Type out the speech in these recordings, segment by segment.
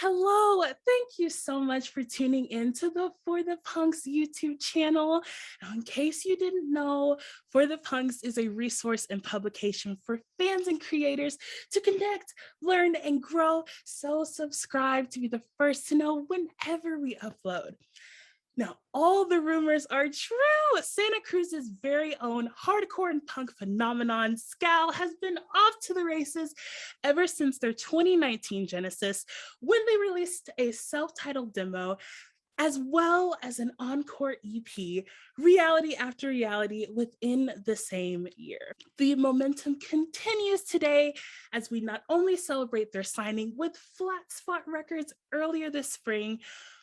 Hello, thank you so much for tuning in to the For the Punks YouTube channel. Now, in case you didn't know, For the Punks is a resource and publication for fans and creators to connect, learn, and grow. So subscribe to be the first to know whenever we upload. Now, all the rumors are true. Santa Cruz's very own hardcore and punk phenomenon, Scowl, has been off to the races ever since their 2019 Genesis, when they released a self-titled demo, as well as an encore EP, Reality After Reality, within the same year. The momentum continues today as we not only celebrate their signing with Flatspot Records earlier this spring,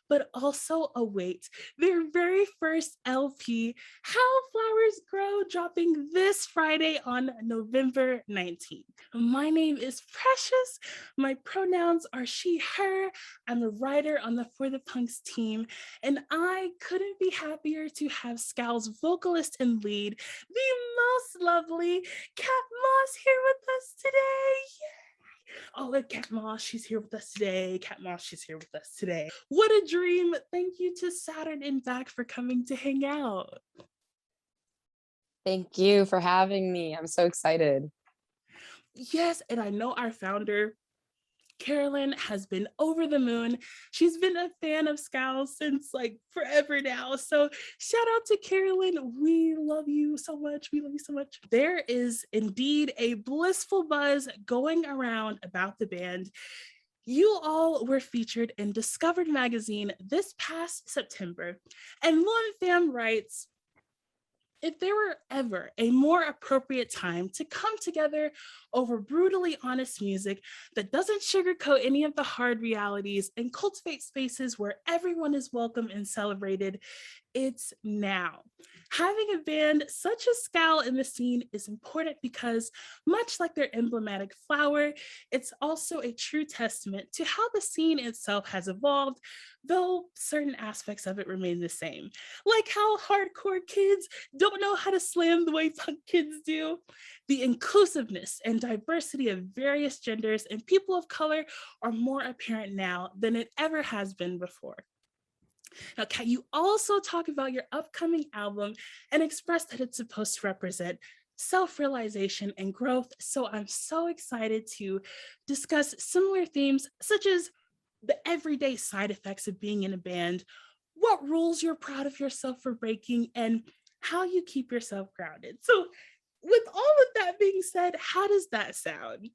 but also await their very first LP, How Flowers Grow, dropping this Friday on November 19th. My name is Precious. My pronouns are she, her. I'm a writer on the For the Punks team, and I couldn't be happier to have Scowl's vocalist and lead, the most lovely Kat Moss, here with us today. Yay! Oh, and Kat Moss, she's here with us today. Kat Moss, she's here with us today. What a dream. Thank you to Saturn and back for coming to hang out. Thank you for having me. I'm so excited. Yes, and I know our founder, Carolyn, has been over the moon. She's been a fan of Scowl since like forever now. So shout out to Carolyn. We love you so much. We love you so much. There is indeed a blissful buzz going around about the band. You all were featured in Discovered magazine this past September. And Lon Fam writes, if there were ever a more appropriate time to come together over brutally honest music that doesn't sugarcoat any of the hard realities and cultivate spaces where everyone is welcome and celebrated, it's now. Having a band such as Scowl in the scene is important because, much like their emblematic flower, it's also a true testament to how the scene itself has evolved, though certain aspects of it remain the same. Like how hardcore kids don't know how to slam the way punk kids do. The inclusiveness and diversity of various genders and people of color are more apparent now than it ever has been before. Now, Kat, you also talk about your upcoming album and express that it's supposed to represent self-realization and growth. So I'm so excited to discuss similar themes, such as the everyday side effects of being in a band, what rules you're proud of yourself for breaking, and how you keep yourself grounded. So with all of that being said, how does that sound?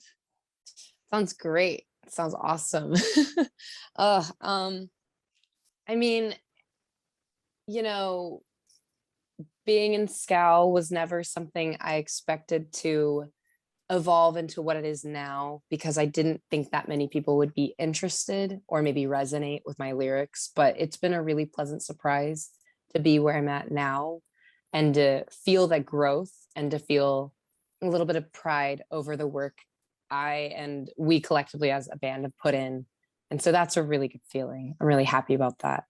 Sounds great. Sounds awesome. I mean, you know, being in Scowl was never something I expected to evolve into what it is now, because I didn't think that many people would be interested or maybe resonate with my lyrics. But it's been a really pleasant surprise to be where I'm at now and to feel that growth and to feel a little bit of pride over the work I and we collectively as a band have put in. And so that's a really good feeling. I'm really happy about that.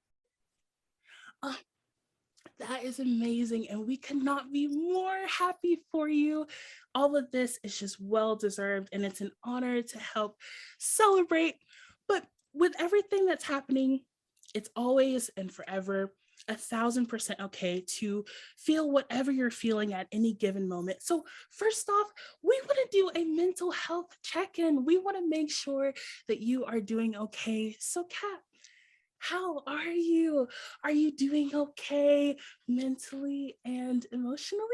That is amazing. And we could not be more happy for you. All of this is just well-deserved, and it's an honor to help celebrate. But with everything that's happening, it's always and forever 1,000% okay to feel whatever you're feeling at any given moment. So first off, we want to do a mental health check-in. We want to make sure that you are doing okay. So Kat, how are you? Are you doing okay mentally and emotionally?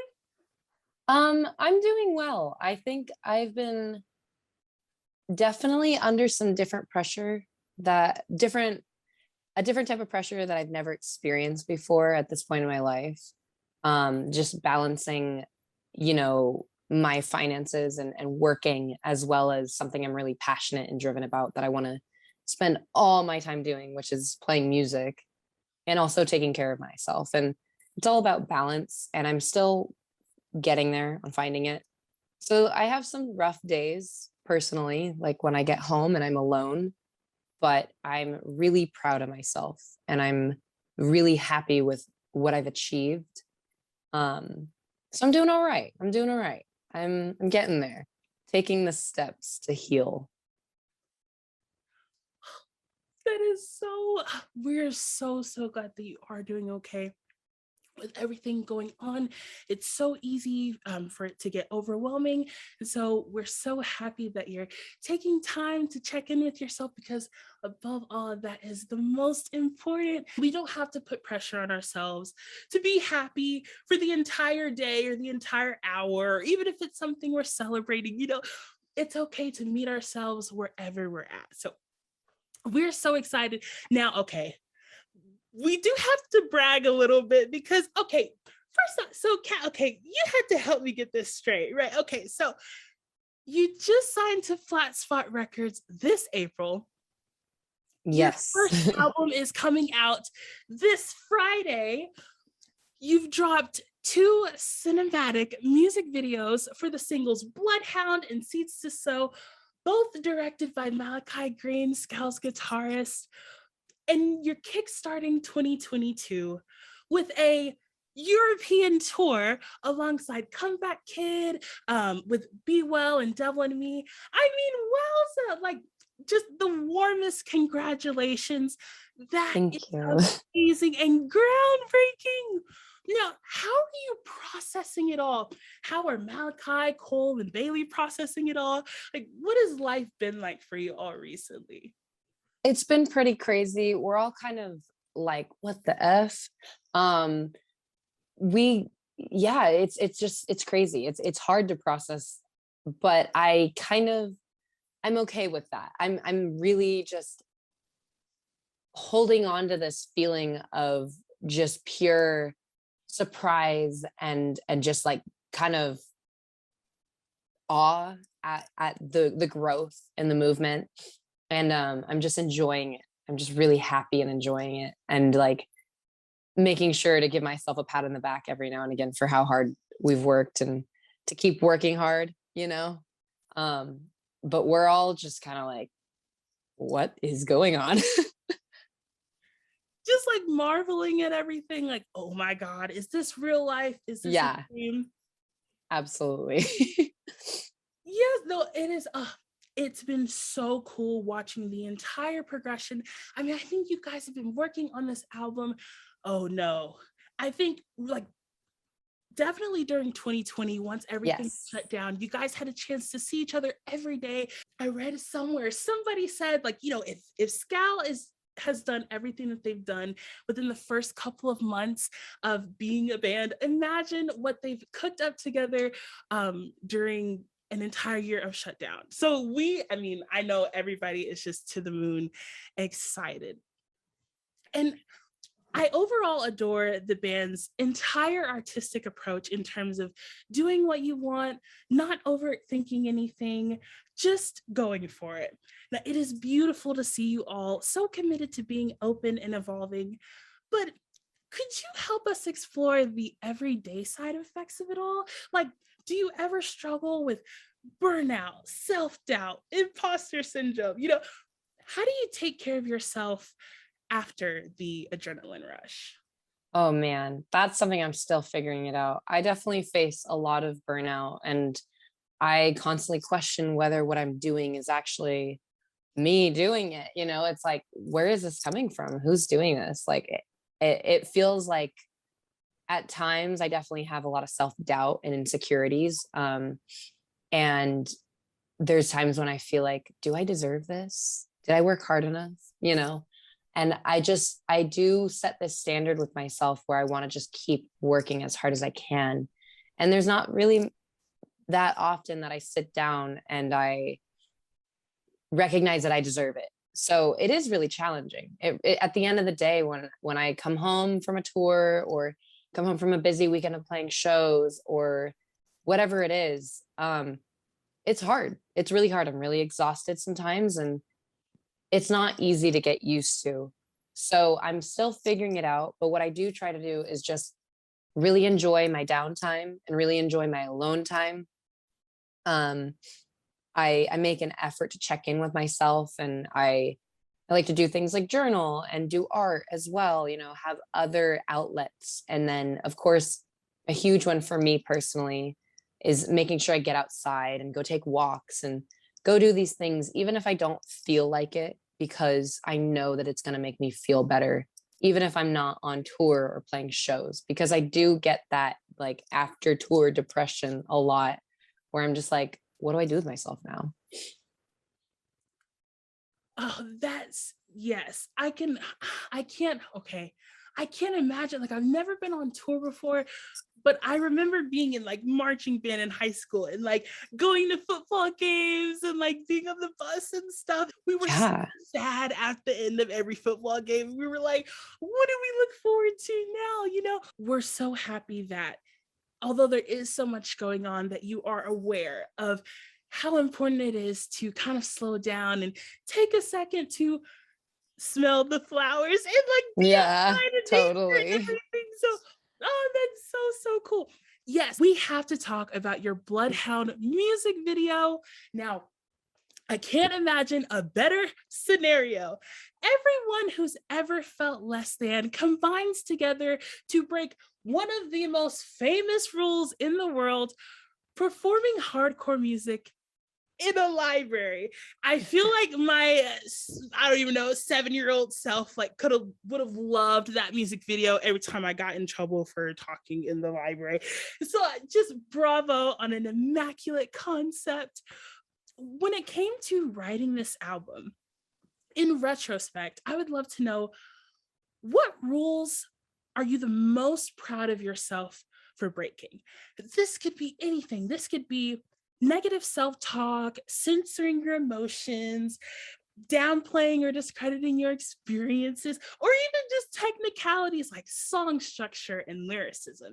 I'm doing well. I think I've been definitely under some different pressure, a different type of pressure that I've never experienced before at this point in my life. Just balancing, my finances and working, as well as something I'm really passionate and driven about that I want to spend all my time doing, which is playing music and also taking care of myself. And it's all about balance, and I'm still getting there on finding it. So I have some rough days personally, like when I get home and I'm alone, but I'm really proud of myself and I'm really happy with what I've achieved. So I'm doing all right. I'm getting there, taking the steps to heal. we're so glad that you are doing okay with everything going on. It's so easy for it to get overwhelming. And so we're so happy that you're taking time to check in with yourself, because above all of that is the most important. We don't have to put pressure on ourselves to be happy for the entire day or the entire hour, or even if it's something we're celebrating, it's okay to meet ourselves wherever we're at. So we're so excited. Now, okay, we do have to brag a little bit because, okay, first off, so Kat, okay, you had to help me get this straight, right? Okay, so you just signed to Flatspot Records this April. Yes. Your first album is coming out this Friday. You've dropped 2 cinematic music videos for the singles Bloodhound and Seeds to Sow, both directed by Malachi Green, Scowl's guitarist. And you're kickstarting 2022 with a European tour alongside Comeback Kid, with Be Well and Devil and Me. I mean, wowza, like just the warmest congratulations. Thank Is you. amazing and groundbreaking. Now, how are you processing it all? How are Malachi, Cole, and Bailey processing it all? Like, what has life been like for you all recently? It's been pretty crazy. We're all kind of like, what the F? It's crazy. It's hard to process, but I'm okay with that. I'm really just holding on to this feeling of just pure surprise and just like kind of awe at the growth and the movement. And I'm just enjoying it. I'm just really happy and enjoying it, and like making sure to give myself a pat on the back every now and again for how hard we've worked and to keep working hard, but we're all just kind of like, what is going on? Just like marveling at everything, like, oh my God, is this real life? Is this a dream? Absolutely. Yes, no, it is. It's been so cool watching the entire progression. I mean, I think you guys have been working on this album. Oh no, I think like definitely during 2020, once everything shut down, you guys had a chance to see each other every day. I read somewhere, somebody said, like, if Scowl has done everything that they've done within the first couple of months of being a band, imagine what they've cooked up together during an entire year of shutdown. So I know everybody is just to the moon excited. And I overall adore the band's entire artistic approach in terms of doing what you want, not overthinking anything, just going for it. Now, it is beautiful to see you all so committed to being open and evolving, but could you help us explore the everyday side effects of it all? Like, do you ever struggle with burnout, self-doubt, imposter syndrome? How do you take care of yourself after the adrenaline rush? Oh man, that's something I'm still figuring it out. I definitely face a lot of burnout, and I constantly question whether what I'm doing is actually me doing it. It's like, where is this coming from? Who's doing this? Like, it feels like at times I definitely have a lot of self-doubt and insecurities. And there's times when I feel like, do I deserve this? Did I work hard enough? And I do set this standard with myself where I want to just keep working as hard as I can. And there's not really that often that I sit down and I recognize that I deserve it. So it is really challenging. At the end of the day, when I come home from a tour or come home from a busy weekend of playing shows or whatever it is, it's hard. It's really hard. I'm really exhausted sometimes, and it's not easy to get used to. So I'm still figuring it out. But what I do try to do is just really enjoy my downtime and really enjoy my alone time. I make an effort to check in with myself, and I like to do things like journal and do art as well, have other outlets. And then, of course, a huge one for me personally is making sure I get outside and go take walks and go do these things, even if I don't feel like it. because I know that it's going to make me feel better, even if I'm not on tour or playing shows, because I do get that like after tour depression a lot, where I'm just like, what do I do with myself now? Oh, yes. Okay. I can't imagine. Like, I've never been on tour before, but I remember being in like marching band in high school and like going to football games and like being on the bus and stuff. We were so Yeah. sad at the end of every football game. We were like, what do we look forward to now? We're so happy that although there is so much going on, that you are aware of how important it is to kind of slow down and take a second to smell the flowers and like be Yeah, outside in nature and totally. everything. So, oh, that's so cool. Yes, we have to talk about your Bloodhound music video. Now, I can't imagine a better scenario. Everyone who's ever felt less than combines together to break one of the most famous rules in the world, performing hardcore music in a library. I feel like I don't even know, 7-year-old self like would have loved that music video every time I got in trouble for talking in the library. So just bravo on an immaculate concept. When it came to writing this album, in retrospect, I would love to know, what rules are you the most proud of yourself for breaking? This could be anything. This could be negative self-talk, censoring your emotions, downplaying or discrediting your experiences, or even just technicalities like song structure and lyricism.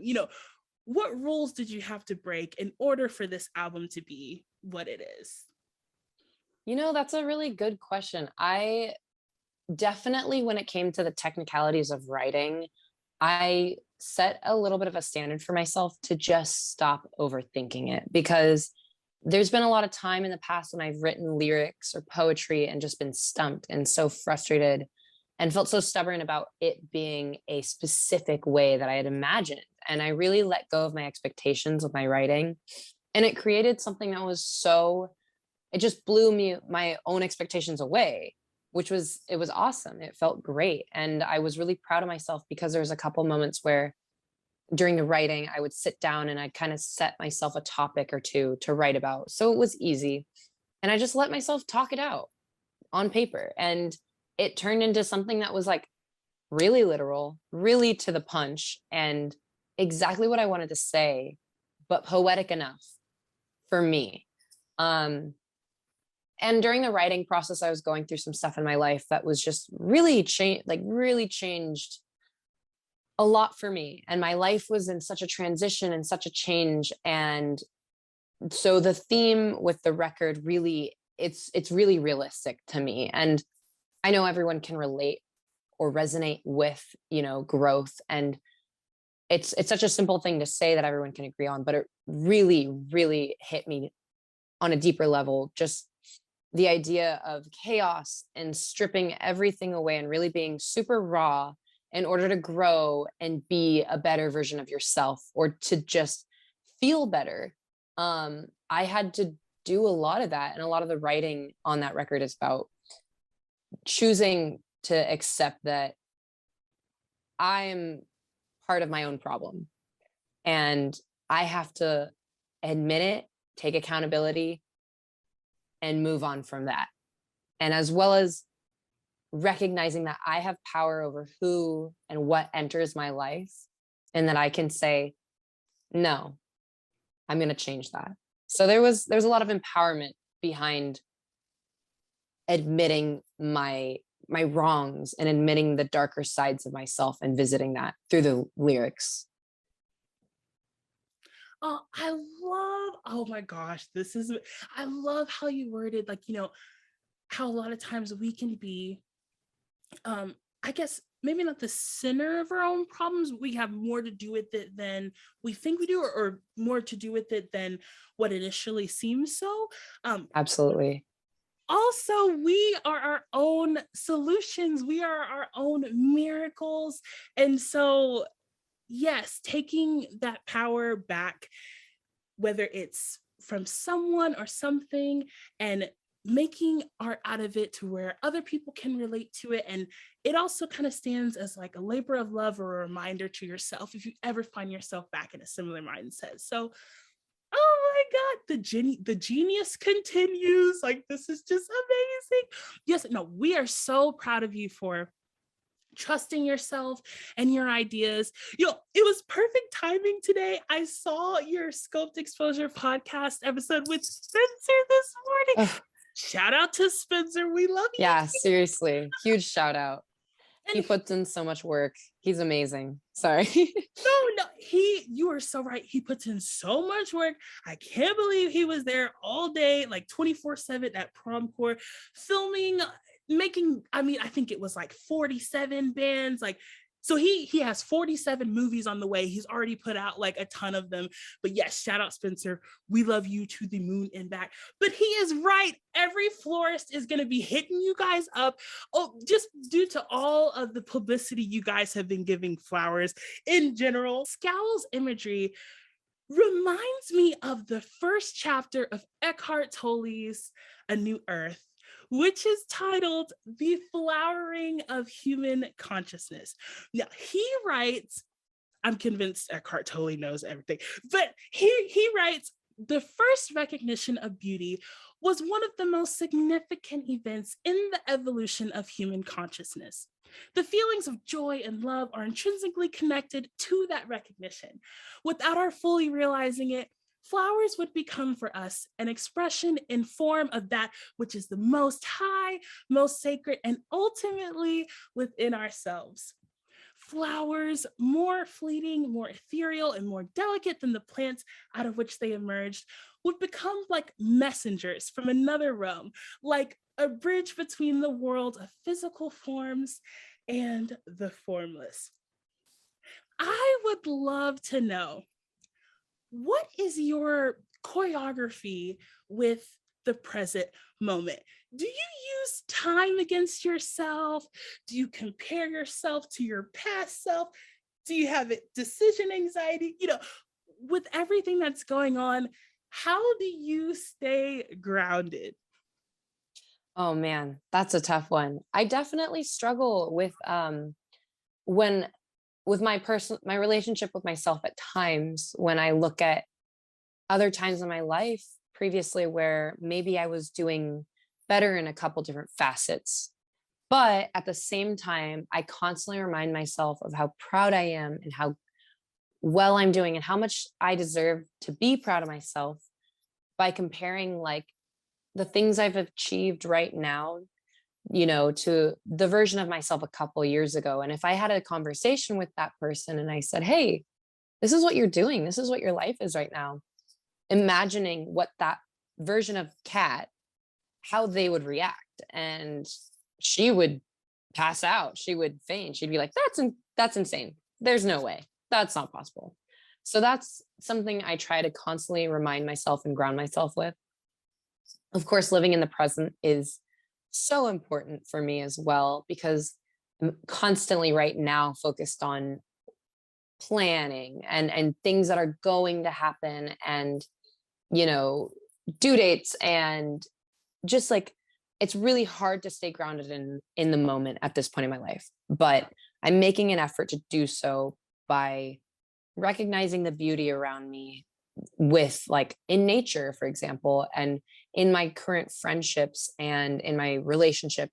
What rules did you have to break in order for this album to be what it is? That's a really good question. I definitely, when it came to the technicalities of writing, I set a little bit of a standard for myself to just stop overthinking it, because there's been a lot of time in the past when I've written lyrics or poetry and just been stumped and so frustrated and felt so stubborn about it being a specific way that I had imagined. And I really let go of my expectations with my writing. And it created something that was it just blew my own expectations away, it was awesome. It felt great. And I was really proud of myself, because there was a couple moments where during the writing, I would sit down and I'd kind of set myself a topic or two to write about. So it was easy. And I just let myself talk it out on paper. And it turned into something that was like really literal, really to the punch, and exactly what I wanted to say, but poetic enough for me. And during the writing process, I was going through some stuff in my life that was just really changed a lot for me. And my life was in such a transition and such a change. And so the theme with the record really, it's really realistic to me. And I know everyone can relate or resonate with, growth. And it's such a simple thing to say that everyone can agree on, but it really, really hit me on a deeper level. Just the idea of chaos and stripping everything away and really being super raw in order to grow and be a better version of yourself, or to just feel better. I had to do a lot of that. And a lot of the writing on that record is about choosing to accept that I'm part of my own problem. And I have to admit it, take accountability, and move on from that. And as well as recognizing that I have power over who and what enters my life, and that I can say, no, I'm going to change that. So there's a lot of empowerment behind admitting my wrongs and admitting the darker sides of myself and visiting that through the lyrics. Oh, oh my gosh, I love how you worded, like, how a lot of times we can be, I guess maybe not the center of our own problems. We have more to do with it than we think we do, or more to do with it than what initially seems so. Absolutely. Also, we are our own solutions. We are our own miracles. And so, yes, taking that power back, whether it's from someone or something, and making art out of it to where other people can relate to it. And it also kind of stands as like a labor of love or a reminder to yourself if you ever find yourself back in a similar mindset. So, oh my God, the genius continues. Like, this is just amazing. Yes, no, we are so proud of you for trusting yourself and your ideas. It was perfect timing today. I saw your Scoped Exposure podcast episode with Spencer this morning. Ugh. Shout out to Spencer. We love you. Yeah, seriously. Huge shout out. And He puts in so much work. He's amazing. Sorry. no, you are so right. He puts in so much work. I can't believe he was there all day, like 24/7 at Promcore, filming, making, I think it was like 47 bands, like, so he has 47 movies on the way. He's already put out like a ton of them. But yes, shout out Spencer. We love you to the moon and back. But he is right. Every florist is going to be hitting you guys up. Oh, just due to all of the publicity you guys have been giving flowers in general. Scowl's imagery reminds me of the first chapter of Eckhart Tolle's A New Earth, which is titled The Flowering of Human Consciousness. Now, he writes, I'm convinced Eckhart Tolle knows everything, but he writes, the first recognition of beauty was one of the most significant events in the evolution of human consciousness. The feelings of joy and love are intrinsically connected to that recognition. Without our fully realizing it, flowers would become for us an expression in form of that which is the most high, most sacred, and ultimately within ourselves. Flowers, more fleeting, more ethereal, and more delicate than the plants out of which they emerged, would become like messengers from another realm, like a bridge between the world of physical forms and the formless. I would love to know, what is your choreography with the present moment? Do you use time against yourself? Do you compare yourself to your past self? Do you have decision anxiety? With everything that's going on, how do you stay grounded? Oh man, that's a tough one. I definitely struggle with when with my relationship with myself at times, when I look at other times in my life previously where maybe I was doing better in a couple different facets. But at the same time, I constantly remind myself of how proud I am and how well I'm doing and how much I deserve to be proud of myself by comparing like the things I've achieved right now, to the version of myself a couple years ago. And if I had a conversation with that person and I said, hey, this is what you're doing, this is what your life is right now, imagining what that version of Kat, how they would react. And she would pass out, she would faint, she'd be like, that's insane, there's no way, that's not possible. So that's something I try to constantly remind myself and ground myself with. Of course, living in the present is so important for me as well, because I'm constantly right now focused on planning and things that are going to happen, and due dates, and just like it's really hard to stay grounded in the moment at this point in my life. But I'm making an effort to do so by recognizing the beauty around me, with like in nature, for example, and in my current friendships and in my relationship,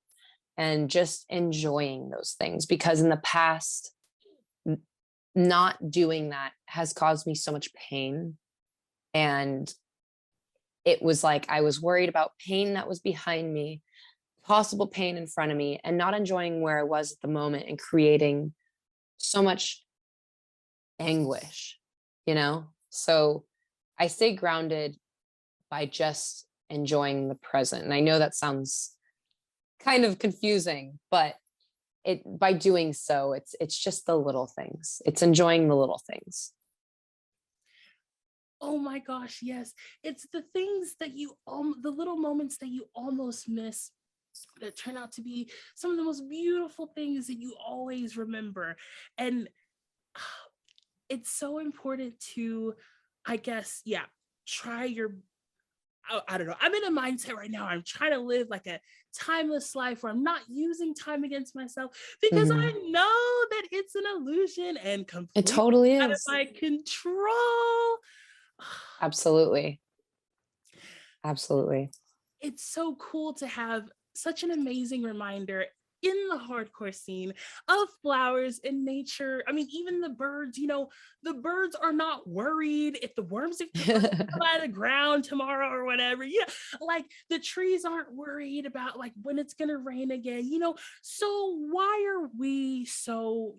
and just enjoying those things, because in the past, not doing that has caused me so much pain. And it was like I was worried about pain that was behind me, possible pain in front of me, and not enjoying where I was at the moment, and creating so much anguish, So I stay grounded by just enjoying the present. And I know that sounds kind of confusing, but by doing so, it's just the little things. It's enjoying the little things. Oh my gosh, yes. It's the things that the little moments that you almost miss that turn out to be some of the most beautiful things that you always remember. And it's so important to, I guess, try your, I don't know. I'm in a mindset right now. I'm trying to live like a timeless life where I'm not using time against myself because Mhm. I know that it's an illusion and It completely totally out of is. my control. Absolutely. Absolutely. It's so cool to have such an amazing reminder in the hardcore scene of flowers and nature. I mean, even the birds, the birds are not worried if the worms are gonna come out of the ground tomorrow or whatever. Yeah, like the trees aren't worried about like when it's gonna rain again, So why are we so,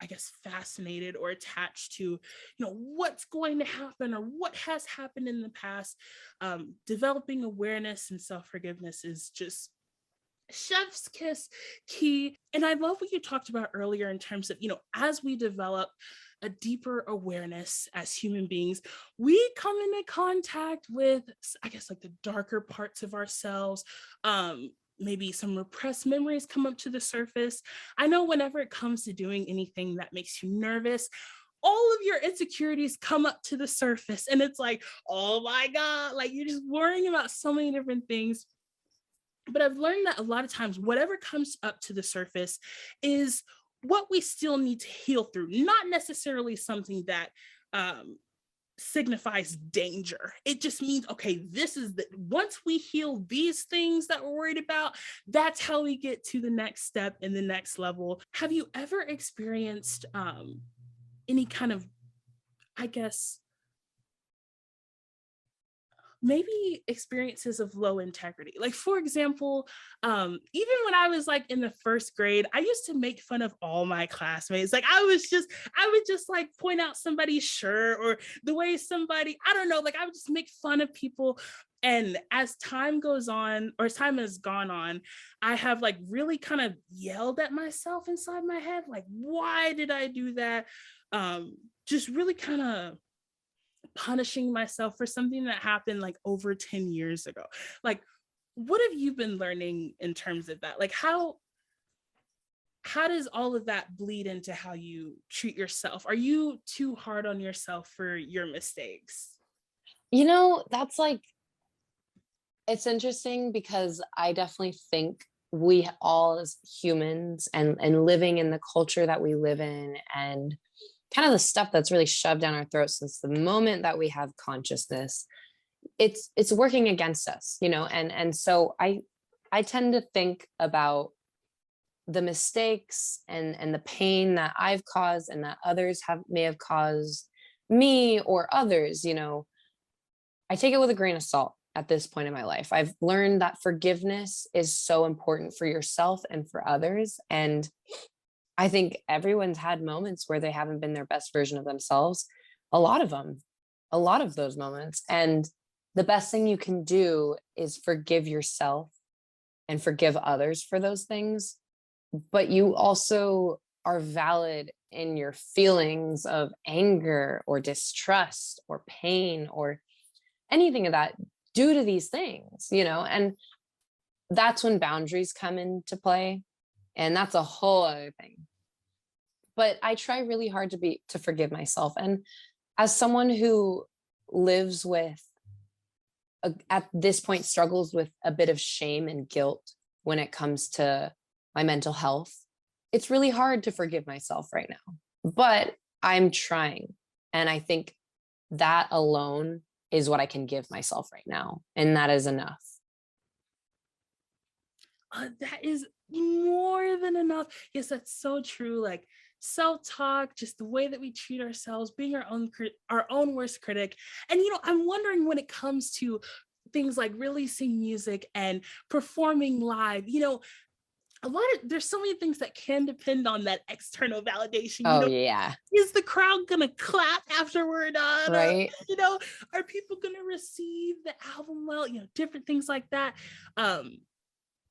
I guess fascinated or attached to, what's going to happen or what has happened in the past? Developing awareness and self-forgiveness is just chef's kiss key. And I love what you talked about earlier in terms of, as we develop a deeper awareness as human beings, we come into contact with, I guess, like the darker parts of ourselves. Maybe some repressed memories come up to the surface. I know whenever it comes to doing anything that makes you nervous, all of your insecurities come up to the surface and it's like, oh my God, like you're just worrying about so many different things. But I've learned that a lot of times, whatever comes up to the surface is what we still need to heal through, not necessarily something that signifies danger. It just means, okay, this is once we heal these things that we're worried about, that's how we get to the next step and the next level. Have you ever experienced any kind of, I guess, maybe experiences of low integrity? Like, for example, even when I was like in the first grade, I used to make fun of all my classmates. Like I would just like point out somebody's shirt or the way somebody, I don't know, like I would just make fun of people. And as time goes on, or as time has gone on, I have like really kind of yelled at myself inside my head, like, why did I do that? Just really kind of punishing myself for something that happened like over 10 years ago. Like, what have you been learning in terms of that? Like, how does all of that bleed into how you treat yourself? Are you too hard on yourself for your mistakes? That's like, it's interesting because I definitely think we all as humans and living in the culture that we live in and kind of the stuff that's really shoved down our throats since the moment that we have consciousness, it's working against us, and so I tend to think about the mistakes and the pain that I've caused and that others may have caused me or others. I take it with a grain of salt at this point in my life. I've learned that forgiveness is so important for yourself and for others. And I think everyone's had moments where they haven't been their best version of themselves. A lot of them, a lot of those moments. And the best thing you can do is forgive yourself and forgive others for those things. But you also are valid in your feelings of anger or distrust or pain or anything of that due to these things, and that's when boundaries come into play. And that's a whole other thing. But I try really hard to forgive myself. And as someone who lives with, at this point, struggles with a bit of shame and guilt when it comes to my mental health, it's really hard to forgive myself right now. But I'm trying. And I think that alone is what I can give myself right now. And that is enough. That is more than enough. Yes, that's so true. Like self-talk, just the way that we treat ourselves, being our own worst critic. And I'm wondering when it comes to things like releasing music and performing live, there's so many things that can depend on that external validation. Oh, yeah. Is the crowd gonna clap after we're done? Right. Are people gonna receive the album well? Different things like that.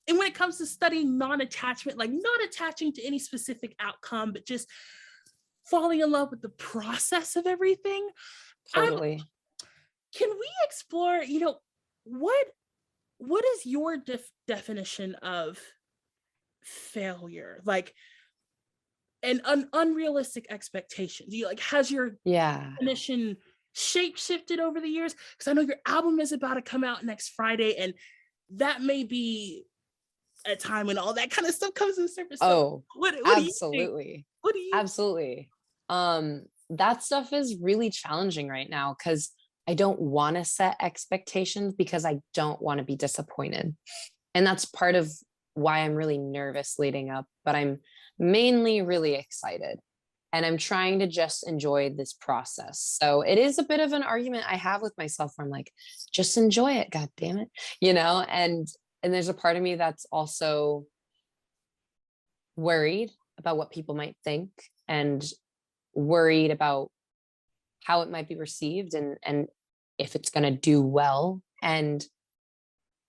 And when it comes to studying non-attachment, like not attaching to any specific outcome, but just falling in love with the process of everything. Totally. Can we explore, what is your definition of failure? Like an unrealistic expectation? Do you has your definition shape shifted over the years? Because I know your album is about to come out next Friday, and that may be a time when all that kind of stuff comes to the surface. So what do you think? Absolutely. What do you Absolutely. That stuff is really challenging right now because I don't want to set expectations because I don't want to be disappointed. And that's part of why I'm really nervous leading up, but I'm mainly really excited. And I'm trying to just enjoy this process. So it is a bit of an argument I have with myself where I'm like, just enjoy it, God damn it. And there's a part of me that's also worried about what people might think and worried about how it might be received and if it's going to do well. And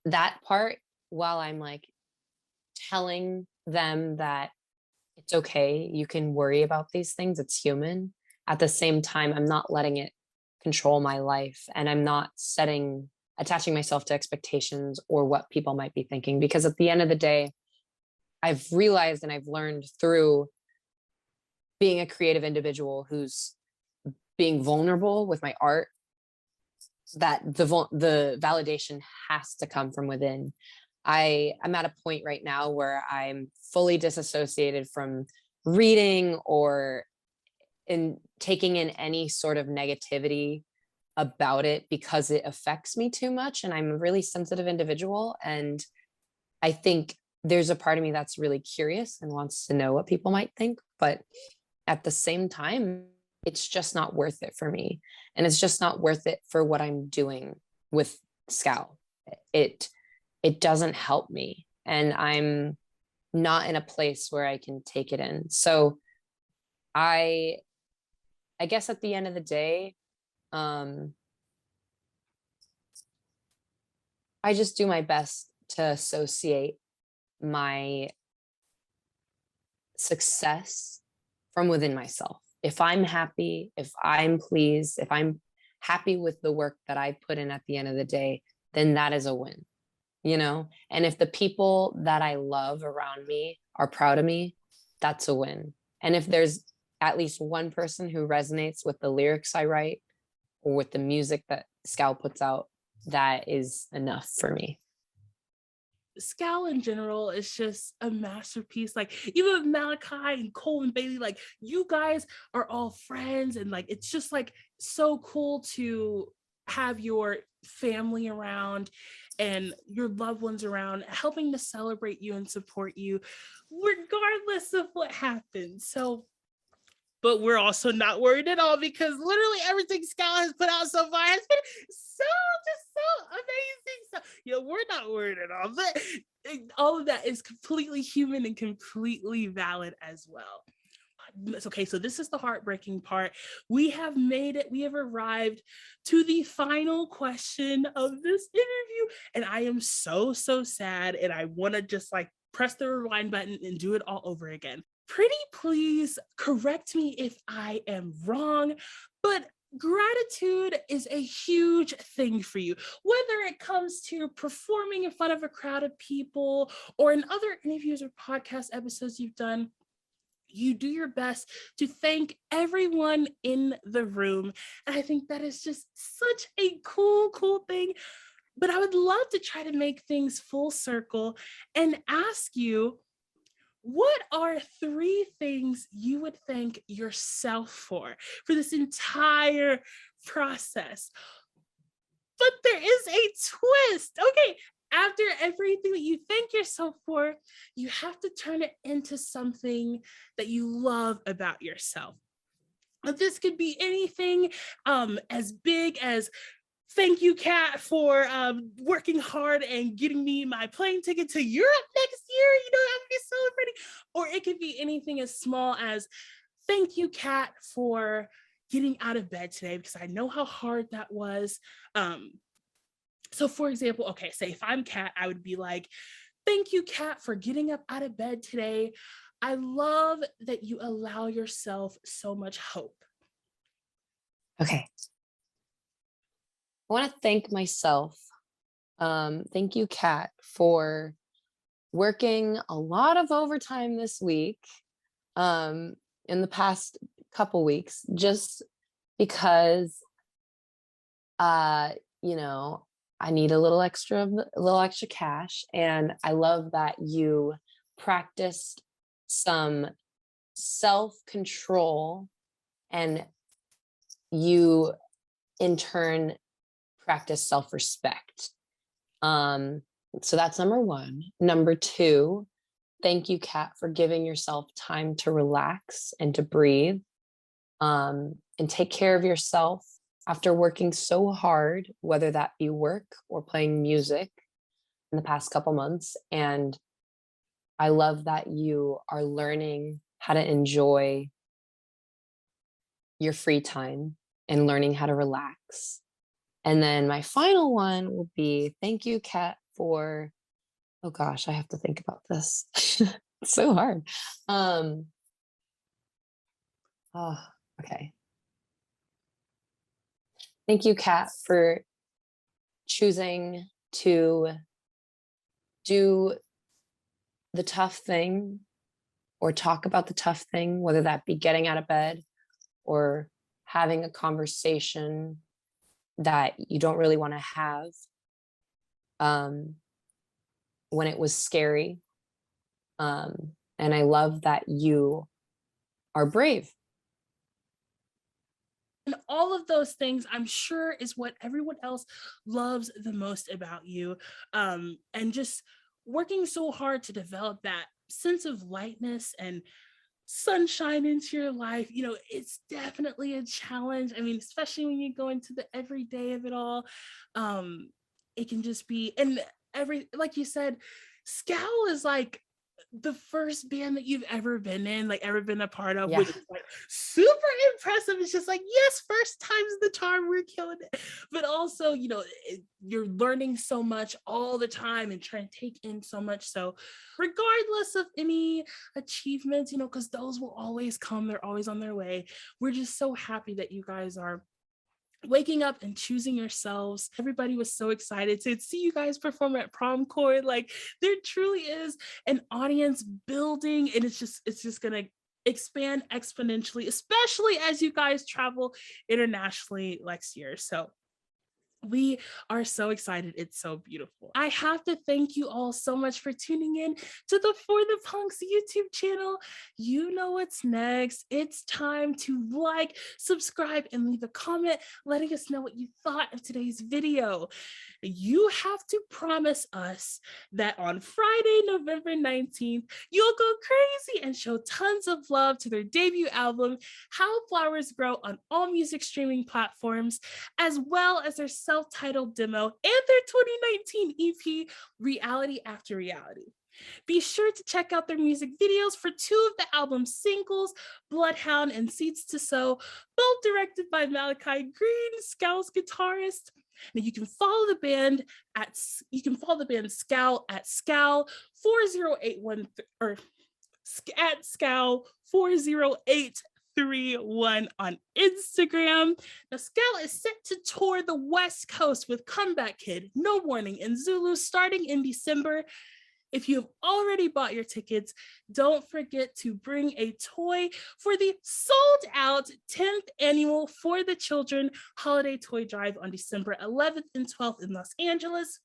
that part, while I'm like telling them that it's okay, you can worry about these things, it's human, at the same time, I'm not letting it control my life, and I'm not attaching myself to expectations or what people might be thinking, because at the end of the day, I've realized and I've learned through being a creative individual who's being vulnerable with my art that the validation has to come from within. I'm at a point right now where I'm fully disassociated from reading or in taking in any sort of negativity about it because it affects me too much. And I'm a really sensitive individual. And I think there's a part of me that's really curious and wants to know what people might think. But at the same time, it's just not worth it for me. And it's just not worth it for what I'm doing with Scowl. It doesn't help me. And I'm not in a place where I can take it in. So I guess at the end of the day, I just do my best to associate my success from within myself. If I'm happy, if I'm pleased, if I'm happy with the work that I put in at the end of the day, then that is a win, And if the people that I love around me are proud of me, that's a win. And if there's at least one person who resonates with the lyrics I write or with the music that Scowl puts out, that is enough for me. Scowl in general is just a masterpiece. Like even Malachi and Cole and Bailey, like you guys are all friends, and like it's just like so cool to have your family around and your loved ones around helping to celebrate you and support you regardless of what happens. So but we're also not worried at all because literally everything Scowl has put out so far has been so amazing. So, we're not worried at all. But all of that is completely human and completely valid as well. It's okay. So this is the heartbreaking part. We have made it. We have arrived to the final question of this interview. And I am so sad. And I want to just like press the rewind button and do it all over again. Pretty please correct me if I am wrong, but gratitude is a huge thing for you, whether it comes to performing in front of a crowd of people or in other interviews or podcast episodes you've done. You do your best to thank everyone in the room. And I think that is just such a cool thing. But I would love to try to make things full circle and ask you, what are 3 things you would thank yourself for this entire process? But there is a twist. Okay, after everything that you thank yourself for, you have to turn it into something that you love about yourself. This could be anything as big as thank you, Kat, for working hard and getting me my plane ticket to Europe next year. I'm gonna be celebrating. Or it could be anything as small as thank you, Kat, for getting out of bed today because I know how hard that was. So for example, okay, say if I'm Kat, I would be like, thank you, Kat, for getting up out of bed today. I love that you allow yourself so much hope. Okay. I want to thank myself. Thank you, Kat, for working a lot of overtime this week, in the past couple weeks, just because you know, I need a little extra cash. And I love that you practiced some self-control, and you in turn practice self-respect. So that's number one. Number two, thank you, Kat, for giving yourself time to relax and to breathe, and take care of yourself after working so hard, whether that be work or playing music in the past couple months. And I love that you are learning how to enjoy your free time and learning how to relax. And then my final one will be thank you, Kat, for, oh gosh, I have to think about this. It's so hard. Oh, okay. Thank you, Kat, for choosing to do the tough thing or talk about the tough thing, whether that be getting out of bed or having a conversation that you don't really want to have, when it was scary. And I love that you are brave. And all of those things, I'm sure, is what everyone else loves the most about you. And just working so hard to develop that sense of lightness and sunshine into your life. You know, it's definitely a challenge. I mean, especially when you go into the everyday of it all. It can just be, and like you said, Scowl is like the first band that you've ever been in, like ever been a part of, Yeah. which is like super impressive. It's just like, yes, first time's the charm, we're killing it. But also, you know, you're learning so much all the time and trying to take in so much. So regardless of any achievements, you know, because those will always come, they're always on their way. We're just so happy that you guys are waking up and choosing yourselves. Everybody was so excited to see you guys perform at Promcore. Like, there truly is an audience building, and it's just gonna expand exponentially, especially as you guys travel internationally next year. So we are so excited. It's so beautiful. I have to thank you all so much for tuning in to the For the Punks YouTube channel. You know what's next. It's time to like, subscribe, and leave a comment letting us know what you thought of today's video. You have to promise us that on Friday, November 19th, you'll go crazy and show tons of love to their debut album, How Flowers Grow, on all music streaming platforms, as well as their self-titled demo and their 2019 EP, Reality After Reality. Be sure to check out their music videos for two of the album's singles, Bloodhound and Seeds to Sow, both directed by Malachi Green, Scowl's guitarist. Now you can follow the band Scowl at Scowl 4081 or at Scowl 40831 on Instagram. Now, Scowl is set to tour the West Coast with Comeback Kid, No Warning, and Zulu starting in December. If you have already bought your tickets, don't forget to bring a toy for the sold out 10th annual For the Children Holiday Toy Drive on December 11th and 12th in Los Angeles.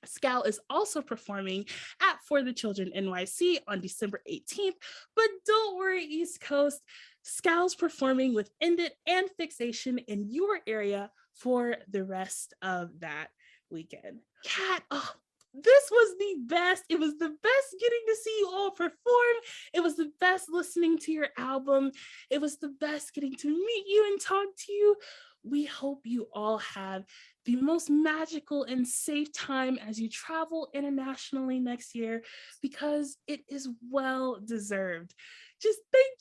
Scowl is also performing at For the Children NYC on December 18th, but don't worry, East Coast, Scowl's performing with End It and Fixation in your area for the rest of that weekend. Kat, oh, this was the best. It was the best getting to see you all perform. It was the best listening to your album. It was the best getting to meet you and talk to you. We hope you all have the most magical and safe time as you travel internationally next year, because it is well deserved. Just thank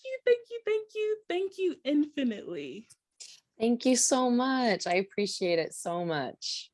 you infinitely. Thank you so much. I appreciate it so much.